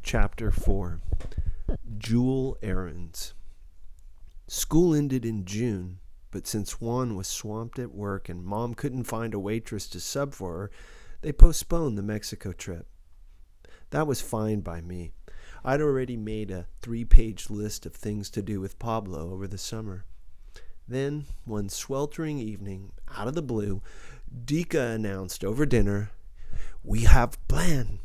Chapter 4 Jewel Errands. School ended in June, but since Juan was swamped at work and Mom couldn't find a waitress to sub for her, they postponed the Mexico trip. That was fine by me. I'd already made a 3-page list of things to do with Pablo over the summer. Then, one sweltering evening, out of the blue, Dika announced over dinner, "We have planned.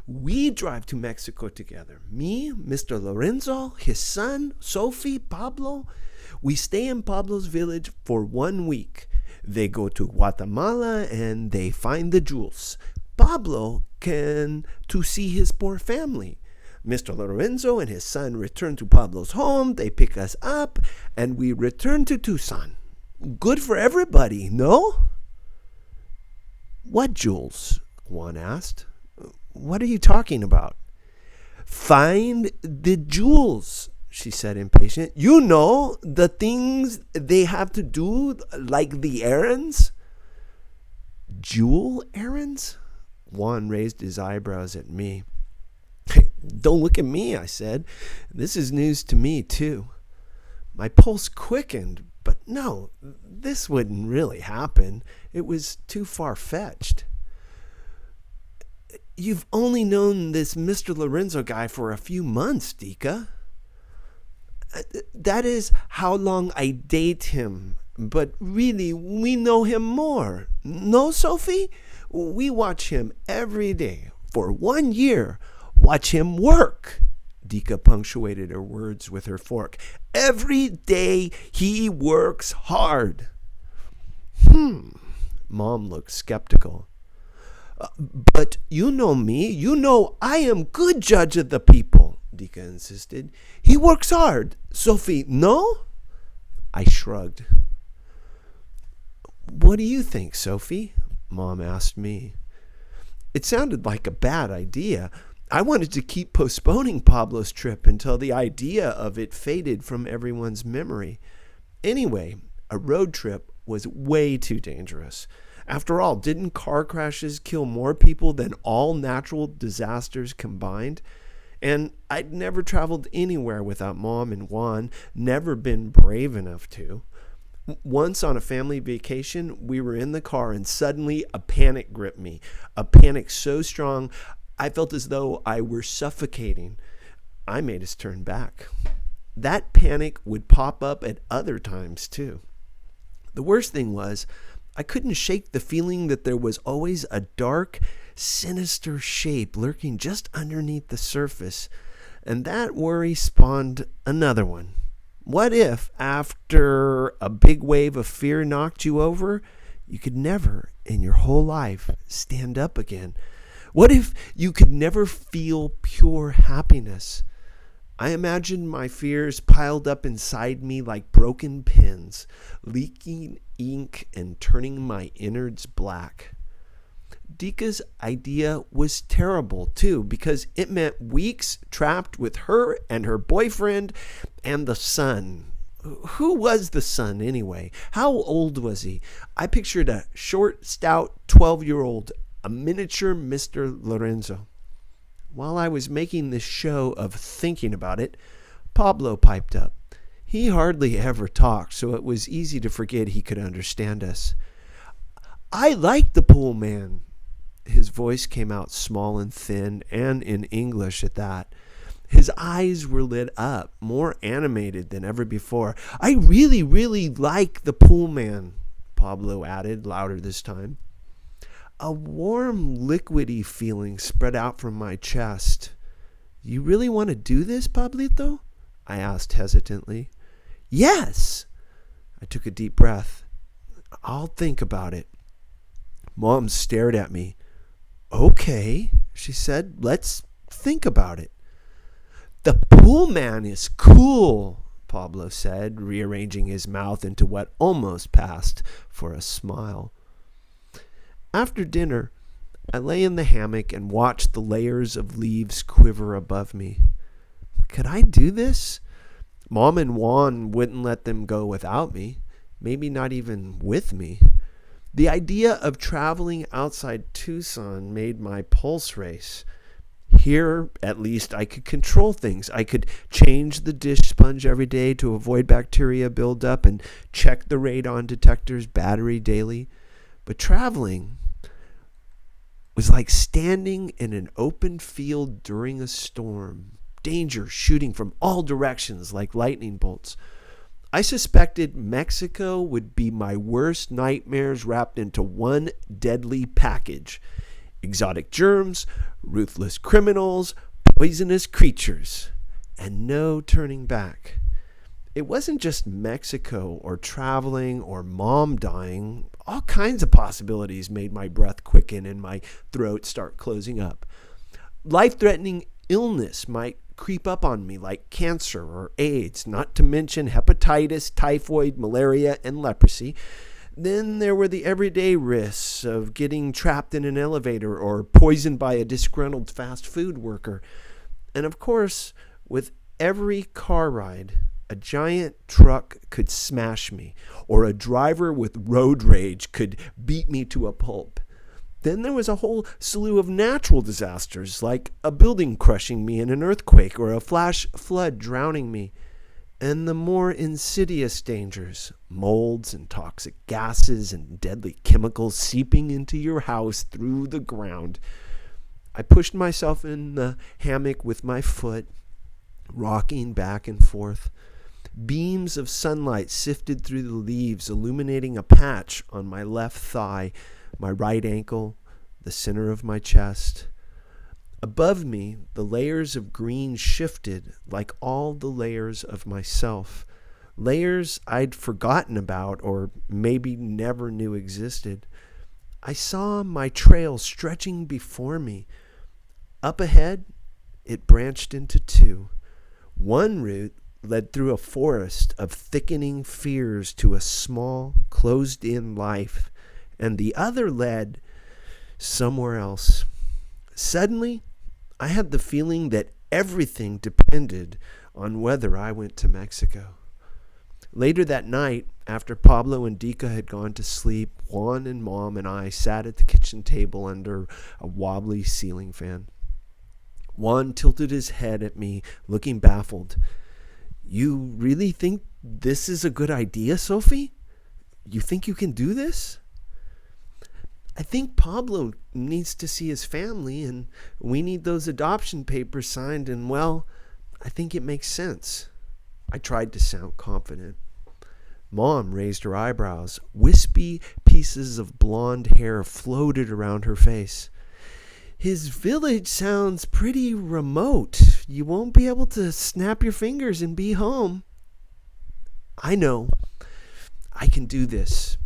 We drive to Mexico together. Me, Mr. Lorenzo, his son, Sophie, Pablo. We stay in Pablo's village for 1 week. They go to Guatemala and they find the jewels. Pablo can to see his poor family. Mr. Lorenzo and his son return to Pablo's home. They pick us up and we return to Tucson. Good for everybody, no?" "What jewels?" Juan asked. "What are you talking about?" "Find the jewels," she said, impatient. "You know, the things they have to do, like the errands." "Jewel errands?" Juan raised his eyebrows at me. "Don't look at me," I said. "This is news to me, too." My pulse quickened, but no, this wouldn't really happen. It was too far-fetched. "You've only known this Mr. Lorenzo guy for a few months, Dika." "That is how long I date him. But really, we know him more. No, Sophie? We watch him every day for 1 year. Watch him work." Dika punctuated her words with her fork. "Every day he works hard." Mom looked skeptical. "But you know me. You know I am good judge of the people," Dika insisted. "He works hard. Sophie, no?" I shrugged. "What do you think, Sophie?" Mom asked me. It sounded like a bad idea. I wanted to keep postponing Pablo's trip until the idea of it faded from everyone's memory. Anyway, a road trip was way too dangerous. After all, didn't car crashes kill more people than all natural disasters combined? And I'd never traveled anywhere without Mom and Juan, never been brave enough to. Once on a family vacation, we were in the car and suddenly a panic gripped me. A panic so strong, I felt as though I were suffocating. I made us turn back. That panic would pop up at other times too. The worst thing was, I couldn't shake the feeling that there was always a dark, sinister shape lurking just underneath the surface, and that worry spawned another one. What if, after a big wave of fear knocked you over, you could never, in your whole life, stand up again? What if you could never feel pure happiness? I imagined my fears piled up inside me like broken pins, leaking ink and turning my innards black. Dika's idea was terrible, too, because it meant weeks trapped with her and her boyfriend and the son. Who was the son, anyway? How old was he? I pictured a short, stout 12-year-old, a miniature Mr. Lorenzo. While I was making this show of thinking about it, Pablo piped up. He hardly ever talked, so it was easy to forget he could understand us. "I like the pool man." His voice came out small and thin, and in English at that. His eyes were lit up, more animated than ever before. "I really, really like the pool man," Pablo added, louder this time. A warm, liquidy feeling spread out from my chest. "You really want to do this, Pablito?" I asked hesitantly. "Yes." I took a deep breath. "I'll think about it." Mom stared at me. "Okay," she said. "Let's think about it." "The pool man is cool," Pablo said, rearranging his mouth into what almost passed for a smile. After dinner, I lay in the hammock and watched the layers of leaves quiver above me. Could I do this? Mom and Juan wouldn't let them go without me, maybe not even with me. The idea of traveling outside Tucson made my pulse race. Here, at least, I could control things. I could change the dish sponge every day to avoid bacteria buildup and check the radon detector's battery daily. But traveling was like standing in an open field during a storm. Danger shooting from all directions like lightning bolts. I suspected Mexico would be my worst nightmares wrapped into one deadly package. Exotic germs, ruthless criminals, poisonous creatures, and no turning back. It wasn't just Mexico or traveling or mom dying. All kinds of possibilities made my breath quicken and my throat start closing up. Life-threatening illness might creep up on me like cancer or AIDS, not to mention hepatitis, typhoid, malaria, and leprosy. Then there were the everyday risks of getting trapped in an elevator or poisoned by a disgruntled fast food worker. And of course, with every car ride, a giant truck could smash me, or a driver with road rage could beat me to a pulp. Then there was a whole slew of natural disasters, like a building crushing me in an earthquake or a flash flood drowning me. And the more insidious dangers, molds and toxic gases and deadly chemicals seeping into your house through the ground. I pushed myself in the hammock with my foot, rocking back and forth. Beams of sunlight sifted through the leaves, illuminating a patch on my left thigh, my right ankle, the center of my chest. Above me, the layers of green shifted like all the layers of myself, layers I'd forgotten about or maybe never knew existed. I saw my trail stretching before me. Up ahead, it branched into two. One route led through a forest of thickening fears to a small, closed-in life, and the other led somewhere else. Suddenly, I had the feeling that everything depended on whether I went to Mexico. Later that night, after Pablo and Dika had gone to sleep, Juan and Mom and I sat at the kitchen table under a wobbly ceiling fan. Juan tilted his head at me, looking baffled. "You really think this is a good idea, Sophie? You think you can do this?" "I think Pablo needs to see his family, and we need those adoption papers signed, and, well, I think it makes sense." I tried to sound confident. Mom raised her eyebrows. Wispy pieces of blonde hair floated around her face. "His village sounds pretty remote. You won't be able to snap your fingers and be home." "I know. I can do this."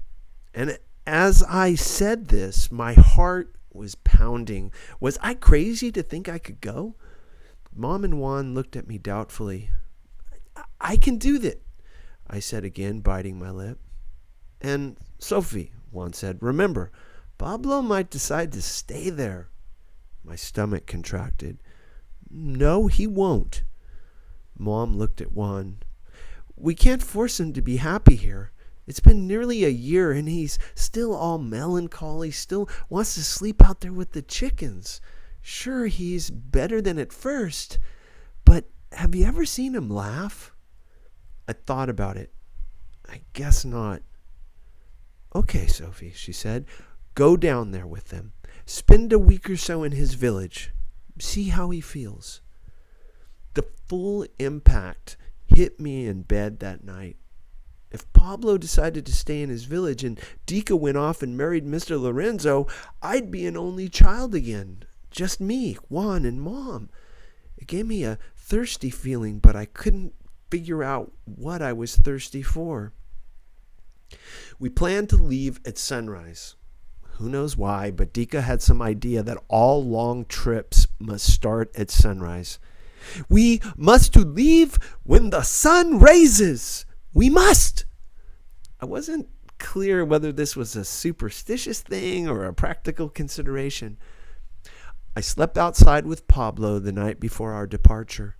And as I said this, my heart was pounding. Was I crazy to think I could go? Mom and Juan looked at me doubtfully. "I can do that," I said again, biting my lip. "And Sophie," Juan said, "remember, Pablo might decide to stay there." My stomach contracted. "No, he won't." Mom looked at Juan. "We can't force him to be happy here. It's been nearly a year, and he's still all melancholy, still wants to sleep out there with the chickens. Sure, he's better than at first, but have you ever seen him laugh?" I thought about it. "I guess not." "Okay, Sophie," she said. "Go down there with them. Spend a week or so in his village. See how he feels." The full impact hit me in bed that night. If Pablo decided to stay in his village and Dika went off and married Mr. Lorenzo, I'd be an only child again. Just me, Juan, and Mom. It gave me a thirsty feeling, but I couldn't figure out what I was thirsty for. We planned to leave at sunrise. Who knows why, but Dika had some idea that all long trips must start at sunrise. "We must to leave when the sun raises. We must!" I wasn't clear whether this was a superstitious thing or a practical consideration. I slept outside with Pablo the night before our departure.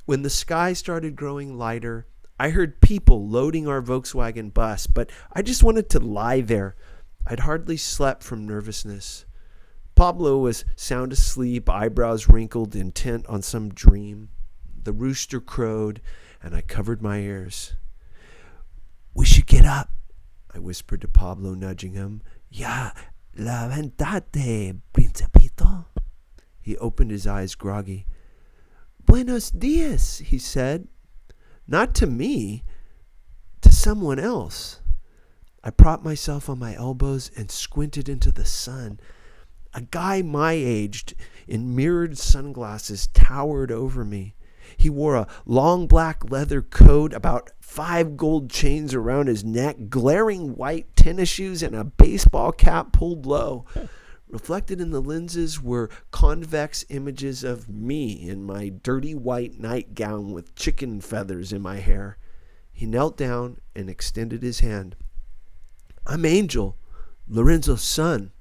When the sky started growing lighter, I heard people loading our Volkswagen bus, but I just wanted to lie there. I'd hardly slept from nervousness. Pablo was sound asleep, eyebrows wrinkled, intent on some dream. The rooster crowed, and I covered my ears. "We should get up," I whispered to Pablo, nudging him. "Ya levantate, principito." He opened his eyes groggy. "Buenos dias," he said. Not to me, to someone else. I propped myself on my elbows and squinted into the sun. A guy my age in mirrored sunglasses towered over me. He wore a long black leather coat, about 5 gold chains around his neck, glaring white tennis shoes, and a baseball cap pulled low. Reflected in the lenses were convex images of me in my dirty white nightgown with chicken feathers in my hair. He knelt down and extended his hand. "I'm Angel, Lorenzo's son."